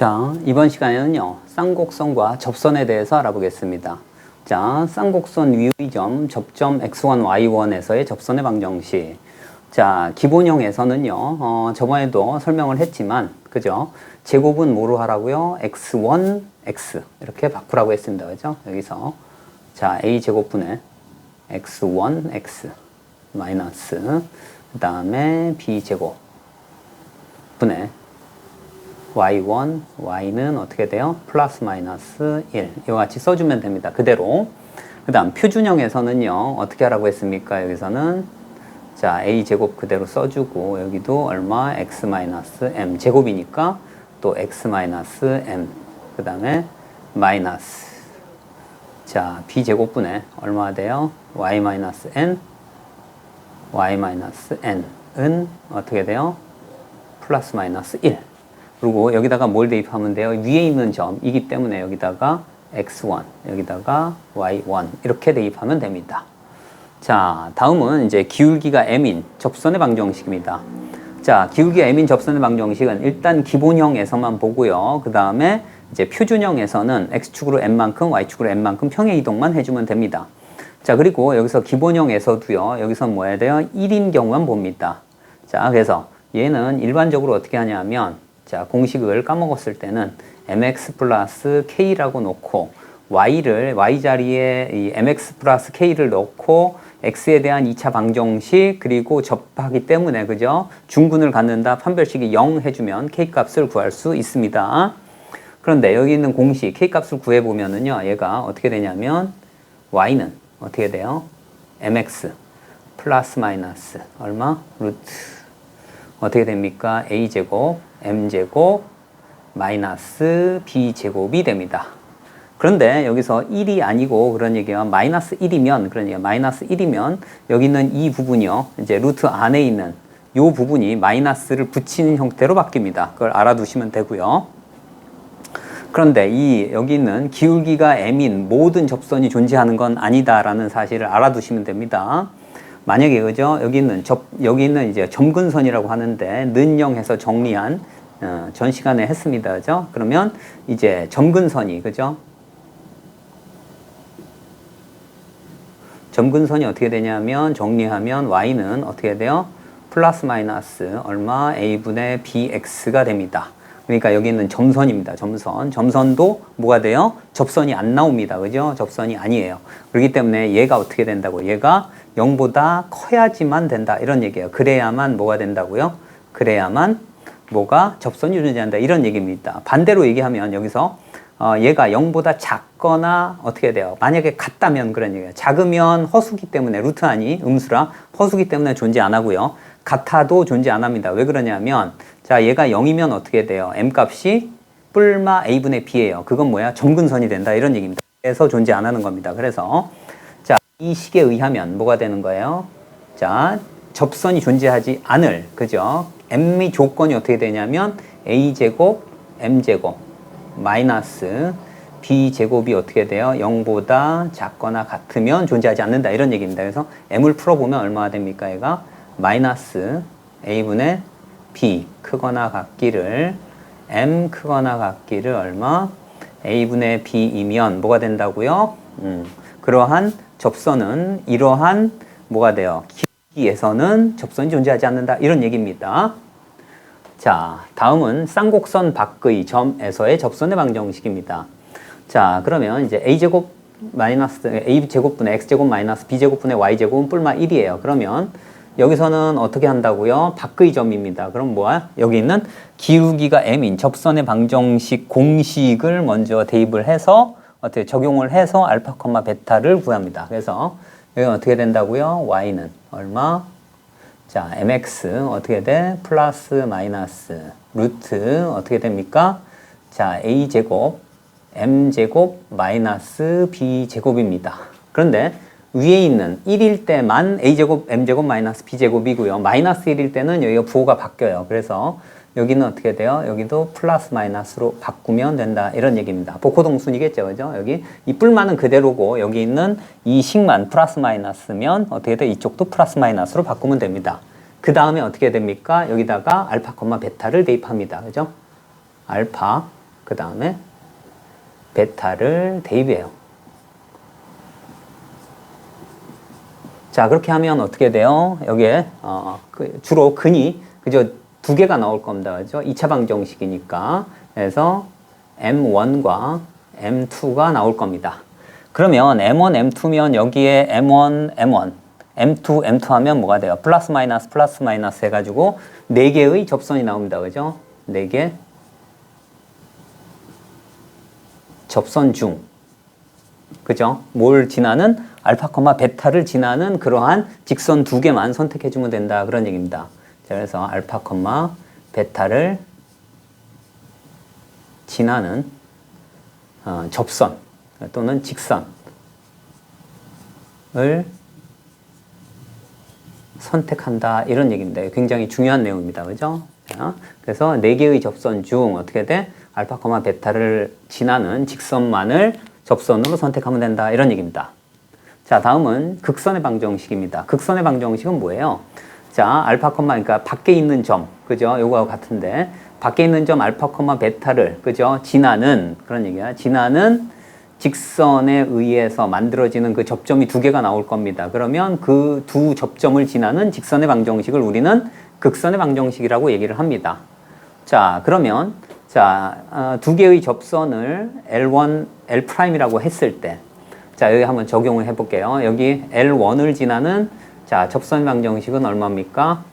자, 이번 시간에는요, 쌍곡선과 접선에 대해서 알아보겠습니다. 자, 쌍곡선 위의 점, 접점 x1, y1에서의 접선의 방정식. 자, 기본형에서는요, 저번에도 설명을 했지만, 그죠? 제곱은 뭐로 하라고요? x1, x. 이렇게 바꾸라고 했습니다. 그죠? 여기서. 자, a제곱분의 x1, x. 마이너스. 그 다음에 b제곱. 분의 y1, y는 어떻게 돼요? 플러스 마이너스 1. 이와 같이 써주면 됩니다. 그대로. 그 다음 표준형에서는요. 어떻게 하라고 했습니까? 여기서는 자 a제곱 그대로 써주고 여기도 얼마? x 마이너스 m 제곱이니까 또 x 마이너스 m 그 다음에 마이너스 자 b제곱분의 얼마 돼요? y 마이너스 n y 마이너스 n은 어떻게 돼요? 플러스 마이너스 1. 그리고 여기다가 뭘 대입하면 돼요? 위에 있는 점이기 때문에 여기다가 x1, 여기다가 y1 이렇게 대입하면 됩니다. 자, 다음은 이제 기울기가 m인 접선의 방정식입니다. 자, 기울기가 m인 접선의 방정식은 일단 기본형에서만 보고요. 그 다음에 이제 표준형에서는 x축으로 m만큼, y축으로 m만큼 평행 이동만 해주면 됩니다. 자, 그리고 여기서 기본형에서도요. 여기서 뭐 해야 돼요? 1인 경우만 봅니다. 자, 그래서 얘는 일반적으로 어떻게 하냐면 자, 공식을 까먹었을 때는 mx 플러스 k라고 놓고 y를 y 자리에 이 mx 플러스 k를 넣고 x에 대한 2차 방정식 그리고 접하기 때문에 그죠? 중근을 갖는다 판별식이 0 해주면 k 값을 구할 수 있습니다. 그런데 여기 있는 공식 k 값을 구해 보면은요 얘가 어떻게 되냐면 y는 어떻게 돼요? mx 플러스 마이너스 얼마? 루트 어떻게 됩니까? a제곱 m제곱 마이너스 b제곱이 됩니다. 그런데 여기서 1이 아니고 그런 얘기가 마이너스 1이면 그런 얘기가 마이너스 1이면 여기 있는 이 부분이요. 이제 루트 안에 있는 이 부분이 마이너스를 붙이는 형태로 바뀝니다. 그걸 알아두시면 되고요. 그런데 여기 있는 기울기가 m인 모든 접선이 존재하는 건 아니다라는 사실을 알아두시면 됩니다. 만약에 그죠? 여기 있는 이제 점근선이라고 하는데 는영해서 정리한 전 시간에 했습니다. 그죠? 그러면 이제 점근선이 그죠? 점근선이 어떻게 되냐면 정리하면 y는 어떻게 돼요? 플러스 마이너스 얼마 a분의 bx가 됩니다. 그러니까 여기 있는 점선입니다. 점선도 뭐가 돼요? 접선이 안 나옵니다. 그죠? 접선이 아니에요. 그렇기 때문에 얘가 어떻게 된다고? 얘가 0보다 커야지만 된다. 이런 얘기예요. 그래야만 뭐가 된다고요? 그래야만 뭐가 접선이 존재한다. 이런 얘기입니다. 반대로 얘기하면 여기서 얘가 0보다 작거나 어떻게 돼요? 만약에 같다면 그런 얘기예요. 작으면 허수기 때문에 루트 안이 음수라 허수기 때문에 존재 안 하고요. 같아도 존재 안 합니다. 왜 그러냐면 자 얘가 0이면 어떻게 돼요? m값이 뿔마 a분의 b예요. 그건 뭐야? 점근선이 된다. 이런 얘기입니다. 그래서 존재 안 하는 겁니다. 그래서 자, 이 식에 의하면 뭐가 되는 거예요? 자, 접선이 존재하지 않을 그죠? m의 조건이 어떻게 되냐면 a제곱 m제곱 마이너스 b제곱이 어떻게 돼요? 0보다 작거나 같으면 존재하지 않는다. 이런 얘기입니다. 그래서 m을 풀어보면 얼마가 됩니까? 얘가 마이너스 a분의 b 크거나 같기를 m 크거나 같기를 얼마? a분의 b이면 뭐가 된다고요? 그러한 접선은 이러한 뭐가 돼요? 기에서는 접선이 존재하지 않는다. 이런 얘기입니다. 자, 다음은 쌍곡선 밖의 점에서의 접선의 방정식입니다. 자, 그러면 이제 a제곱 마이너스 a제곱분의 x제곱 마이너스 b제곱분의 y제곱은 뿔마 1이에요. 그러면 여기서는 어떻게 한다고요? 밖의 점입니다. 그럼 뭐야? 여기 있는 기울기가 m인 접선의 방정식 공식을 먼저 대입을 해서 어떻게 적용을 해서 알파, 베타를 구합니다. 그래서 여기 어떻게 된다고요? y는 얼마? 자, mx 어떻게 돼? 플러스 마이너스 루트 어떻게 됩니까? 자, a제곱 m제곱 마이너스 b제곱입니다. 그런데 위에 있는 1일 때만 a제곱 m제곱 마이너스 b제곱이고요. 마이너스 1일 때는 여기가 부호가 바뀌어요. 그래서 여기는 어떻게 돼요? 여기도 플러스 마이너스로 바꾸면 된다. 이런 얘기입니다. 복호동순이겠죠. 그죠? 여기 이 뿔만은 그대로고 여기 있는 이 식만 플러스 마이너스면 어떻게 돼? 이쪽도 플러스 마이너스로 바꾸면 됩니다. 그 다음에 어떻게 됩니까? 여기다가 알파, 베타를 대입합니다. 그죠? 알파, 그 다음에 베타를 대입해요. 자, 그렇게 하면 어떻게 돼요? 여기에 주로 근이 그저 두 개가 나올 겁니다. 그죠? 2차 방정식이니까. 그래서 M1과 M2가 나올 겁니다. 그러면 M1, M2면 여기에 M1, M1, M2, M2 하면 뭐가 돼요? 플러스 마이너스 해가지고 4개의 접선이 나옵니다. 그죠? 4개 접선 중. 그죠? 뭘 지나는? 알파, 베타를 지나는 그러한 직선 2개만 선택해주면 된다. 그런 얘기입니다. 자, 그래서 알파, 베타를 지나는 접선 또는 직선을 선택한다. 이런 얘기입니다. 굉장히 중요한 내용입니다. 그죠? 자, 그래서 4개의 접선 중 어떻게 돼? 알파, 베타를 지나는 직선만을 접선으로 선택하면 된다. 이런 얘기입니다. 자, 다음은 극선의 방정식입니다. 극선의 방정식은 뭐예요? 자, 알파, 그러니까 밖에 있는 점, 그죠? 요거와 같은데, 밖에 있는 점 알파, 베타를, 그죠? 지나는, 그런 얘기야. 지나는 직선에 의해서 만들어지는 그 접점이 2개가 나올 겁니다. 그러면 그 두 접점을 지나는 직선의 방정식을 우리는 극선의 방정식이라고 얘기를 합니다. 자, 그러면, 자, 2개의 접선을 L1, L'이라고 했을 때, 자, 여기 한번 적용을 해볼게요. 여기 L1을 지나는, 자, 접선 방정식은 얼마입니까?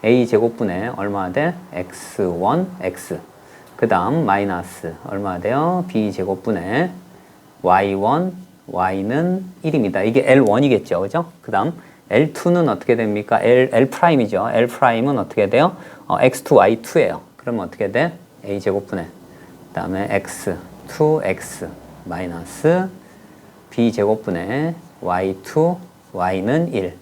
A제곱분의 얼마 돼? X1, X. 그 다음, 마이너스, 얼마 돼요? B제곱분의 Y1, Y는 1입니다. 이게 L1이겠죠. 그죠? 그 다음, L2는 어떻게 됩니까? L'이죠. L'은 어떻게 돼요? X2, Y2예요. 그러면 어떻게 돼? A제곱분의, 그 다음에 X2, X, 마이너스 B제곱분의 Y2, Y는 1.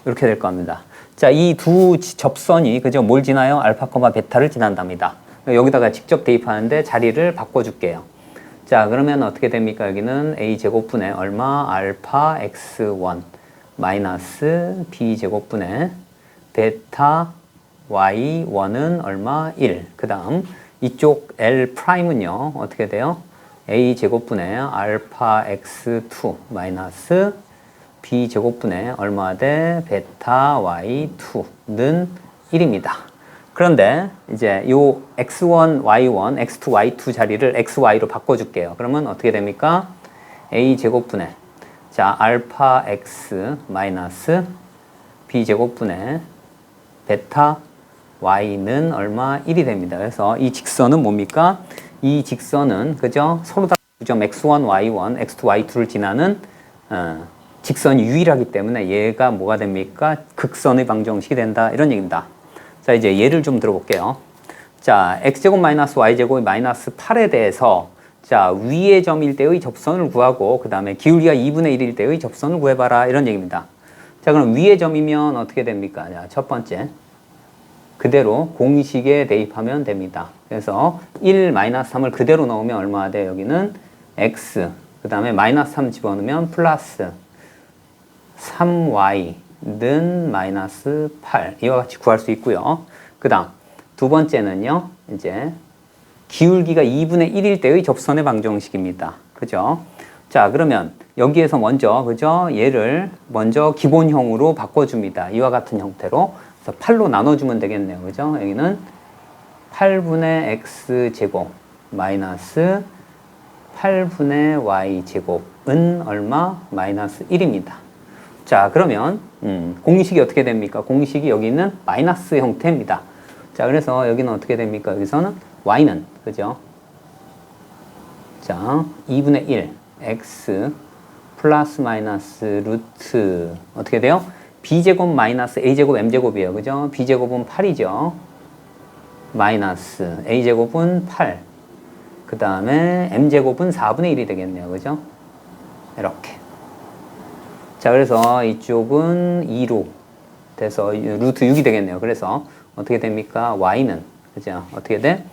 이렇게 될 겁니다. 자, 이 두 접선이, 그죠? 뭘 지나요? 알파, 베타를 지난답니다. 여기다가 직접 대입하는데 자리를 바꿔줄게요. 자, 그러면 어떻게 됩니까? 여기는 A제곱분의 얼마? 알파, X1, 마이너스 B제곱분의 베타, Y1은 얼마? 1. 그 다음, 이쪽 L'은요, 어떻게 돼요? A제곱분의 알파 x2 마이너스 B제곱분의 얼마 돼? 베타 y2는 1입니다. 그런데 이제 요 x1, y1, x2, y2 자리를 xy로 바꿔줄게요. 그러면 어떻게 됩니까? A제곱분의 자 알파 x 마이너스 B제곱분의 베타 y는 얼마? 1이 됩니다. 그래서 이 직선은 뭡니까? 이 직선은 그죠? 서로 다 점 x1, y1, x2, y2를 지나는 직선이 유일하기 때문에 얘가 뭐가 됩니까? 극선의 방정식이 된다. 이런 얘기입니다. 자, 이제 예를 좀 들어볼게요. 자, x제곱 마이너스 y제곱이 마이너스 8에 대해서 자, 위의 점일 때의 접선을 구하고 그 다음에 기울기가 2분의 1일 때의 접선을 구해봐라. 이런 얘기입니다. 자, 그럼 위의 점이면 어떻게 됩니까? 자, 첫 번째. 그대로 공식에 대입하면 됩니다. 그래서 1, 마이너스 3을 그대로 넣으면 얼마나 돼요? 여기는 x, 그 다음에 마이너스 3 집어넣으면 플러스 3y는 마이너스 8 이와 같이 구할 수 있고요. 그 다음 두 번째는요. 이제 기울기가 2분의 1일 때의 접선의 방정식입니다. 그죠? 자, 그러면 여기에서 먼저 그죠? 얘를 먼저 기본형으로 바꿔줍니다. 이와 같은 형태로. 그래서 8로 나눠주면 되겠네요. 그죠? 여기는 8분의 x제곱 마이너스 8분의 y제곱은 얼마? 마이너스 1입니다. 자, 그러면 공식이 어떻게 됩니까? 공식이 여기는 마이너스 형태입니다. 자, 그래서 여기는 어떻게 됩니까? 여기서는 y는 그죠? 자, 2분의 1 x 플러스 마이너스 루트 어떻게 돼요? b제곱 마이너스 a제곱 m제곱이에요. 그죠? b제곱은 8이죠. 마이너스 a제곱은 8. 그 다음에 m제곱은 4분의 1이 되겠네요. 그죠? 이렇게. 자, 그래서 이쪽은 2로 돼서 루트 6이 되겠네요. 그래서 어떻게 됩니까? y는 그죠? 어떻게 돼?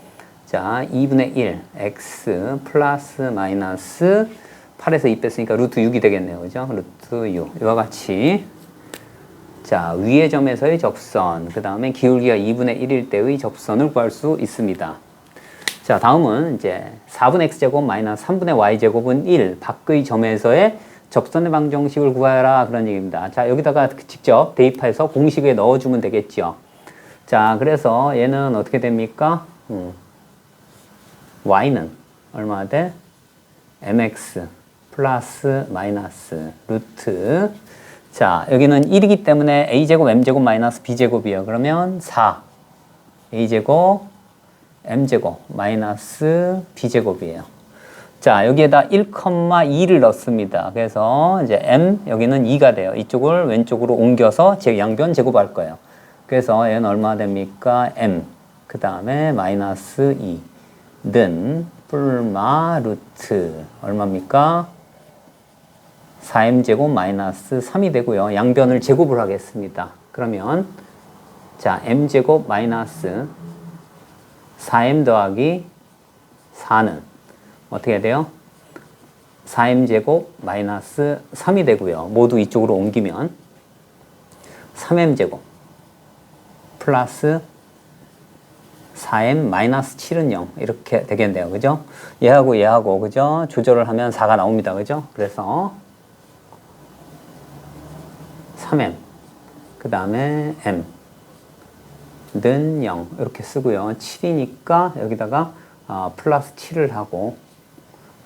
자, 2분의 1 x 플러스 마이너스 8에서 2 뺐으니까 루트 6이 되겠네요. 그죠? 루트 6. 이와 같이 자, 위의 점에서의 접선, 그 다음에 기울기가 2분의 1일 때의 접선을 구할 수 있습니다. 자, 다음은 이제 4분의 x제곱 마이너스 3분의 y제곱은 1, 밖의 점에서의 접선의 방정식을 구하라 그런 얘기입니다. 자, 여기다가 직접 대입해서 공식에 넣어주면 되겠죠. 자, 그래서 얘는 어떻게 됩니까? y는 얼마 돼? mx 플러스 마이너스 루트. 자, 여기는 1이기 때문에 a제곱 m제곱 마이너스 b제곱이에요. 그러면 4 a제곱 m제곱 마이너스 b제곱이에요. 자, 여기에다 1,2를 넣습니다. 그래서 이제 m 여기는 2가 돼요. 이쪽을 왼쪽으로 옮겨서 양변 제곱할 거예요. 그래서 얘는 얼마 됩니까? m 그 다음에 마이너스 2는 뿔마 루트 얼마입니까? 4m제곱 마이너스 3이 되고요. 양변을 제곱을 하겠습니다. 그러면 자, m제곱 마이너스 4m 더하기 4는 어떻게 돼요? 4m제곱 마이너스 3이 되고요. 모두 이쪽으로 옮기면 3m제곱 플러스 4m 마이너스 7은 0 이렇게 되겠네요. 그죠? 얘하고 그죠? 조절을 하면 4가 나옵니다. 그죠? 그래서 3m 그 다음에 m 는 0 이렇게 쓰고요. 7이니까 여기다가 플러스 7을 하고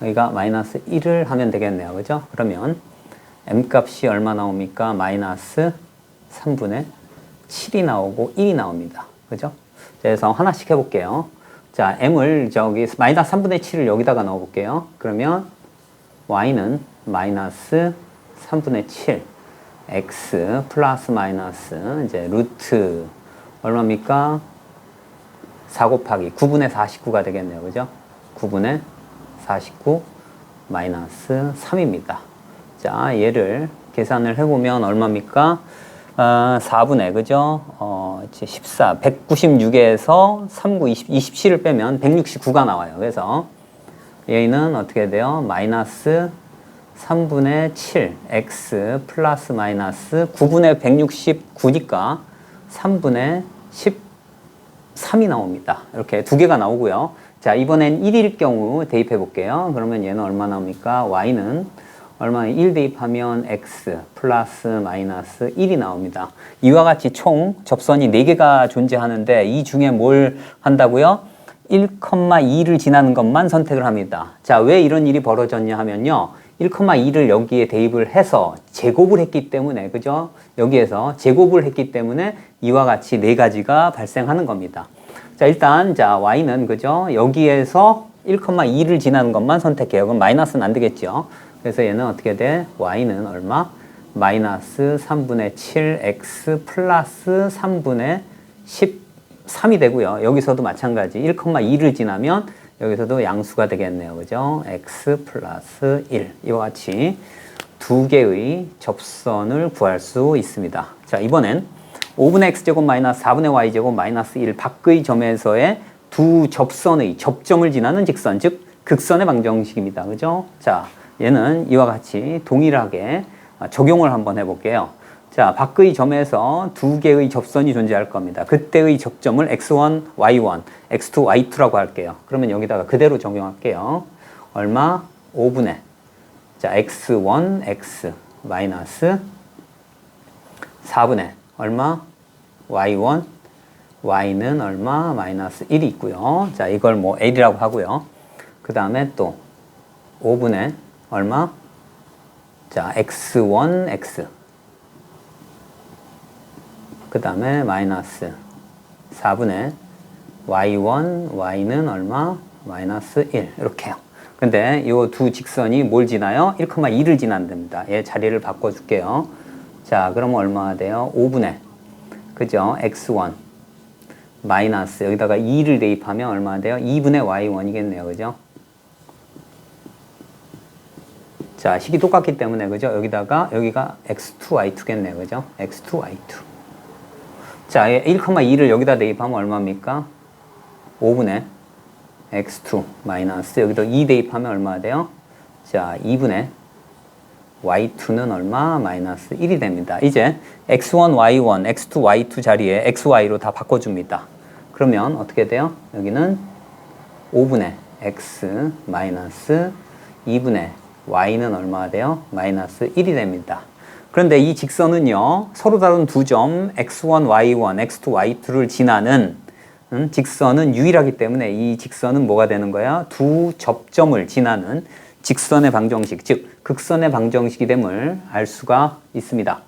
여기가 마이너스 1을 하면 되겠네요. 그죠? 그러면 m 값이 얼마 나옵니까? 마이너스 3분의 7이 나오고 1이 나옵니다. 그죠? 그래서 하나씩 해볼게요. 자, m을 저기 마이너스 3분의 7을 여기다가 넣어볼게요. 그러면 y는 마이너스 3분의 7 x 플러스 마이너스 이제 루트 얼마입니까? 4 곱하기 9분의 49가 되겠네요. 그죠? 9분의 49 마이너스 3입니다. 자, 얘를 계산을 해보면 얼마입니까? 4분의, 그죠? 14, 196에서 39, 27을 빼면 169가 나와요. 그래서 얘는 어떻게 돼요? 마이너스 3분의 7, x 플러스 마이너스 9분의 169니까 3분의 13이 나옵니다. 이렇게 두 개가 나오고요. 자, 이번엔 1일 경우 대입해 볼게요. 그러면 얘는 얼마 나옵니까? y는 얼마 1 대입하면 x 플러스 마이너스 1이 나옵니다. 이와 같이 총 접선이 4개가 존재하는데 이 중에 뭘 한다고요? 1,2를 지나는 것만 선택을 합니다. 자, 왜 이런 일이 벌어졌냐 하면요. 1,2를 여기에 대입을 해서 제곱을 했기 때문에, 그죠? 여기에서 제곱을 했기 때문에 이와 같이 4가지가 발생하는 겁니다. 자, 일단, 자, y는, 그죠? 여기에서 1,2를 지나는 것만 선택해요. 그럼 마이너스는 안 되겠죠? 그래서 얘는 어떻게 돼? y는 얼마? 마이너스 3분의 7x 플러스 3분의 13이 되고요. 여기서도 마찬가지 1,2를 지나면 여기서도 양수가 되겠네요. 그죠? x 플러스 1 이와 같이 두 개의 접선을 구할 수 있습니다. 자, 이번엔 5분의 x제곱 마이너스 4분의 y제곱 마이너스 1 밖의 점에서의 두 접선의 접점을 지나는 직선, 즉 극선의 방정식입니다. 그죠? 자, 얘는 이와 같이 동일하게 적용을 한번 해볼게요. 자, 밖의 점에서 두 개의 접선이 존재할 겁니다. 그때의 접점을 x1, y1, x2, y2라고 할게요. 그러면 여기다가 그대로 적용할게요. 얼마? 5분의 자, x1, x 마이너스 4분의 얼마? y1, y는 얼마? 마이너스 1이 있고요. 자, 이걸 뭐 l이라고 하고요. 그 다음에 또 5분의 얼마? 자, x1, x 그 다음에 마이너스 4분의 y1, y는 얼마? 마이너스 1 이렇게요. 근데 이 두 직선이 뭘 지나요? 1,2를 지난답니다. 얘 자리를 바꿔줄게요. 자, 그러면 얼마가 돼요? 5분의 그죠? x1 마이너스 여기다가 2를 대입하면 얼마가 돼요? 2분의 y1이겠네요. 그죠? 자, 식이 똑같기 때문에 그죠? 여기가 x2, y2겠네요. 그죠? x2, y2. 자, 1,2를 여기다 대입하면 얼마입니까? 5분의 x2 마이너스 여기도 2 대입하면 얼마가 돼요? 자, 2분의 y2는 얼마? 마이너스 1이 됩니다. 이제 x1, y1, x2, y2 자리에 xy로 다 바꿔줍니다. 그러면 어떻게 돼요? 여기는 5분의 x 마이너스 2분의 y는 얼마가 돼요? 마이너스 1이 됩니다. 그런데 이 직선은요, 서로 다른 두 점 x1, y1, x2, y2를 지나는 직선은 유일하기 때문에 이 직선은 뭐가 되는 거야? 두 접점을 지나는 직선의 방정식, 즉 극선의 방정식이 됨을 알 수가 있습니다.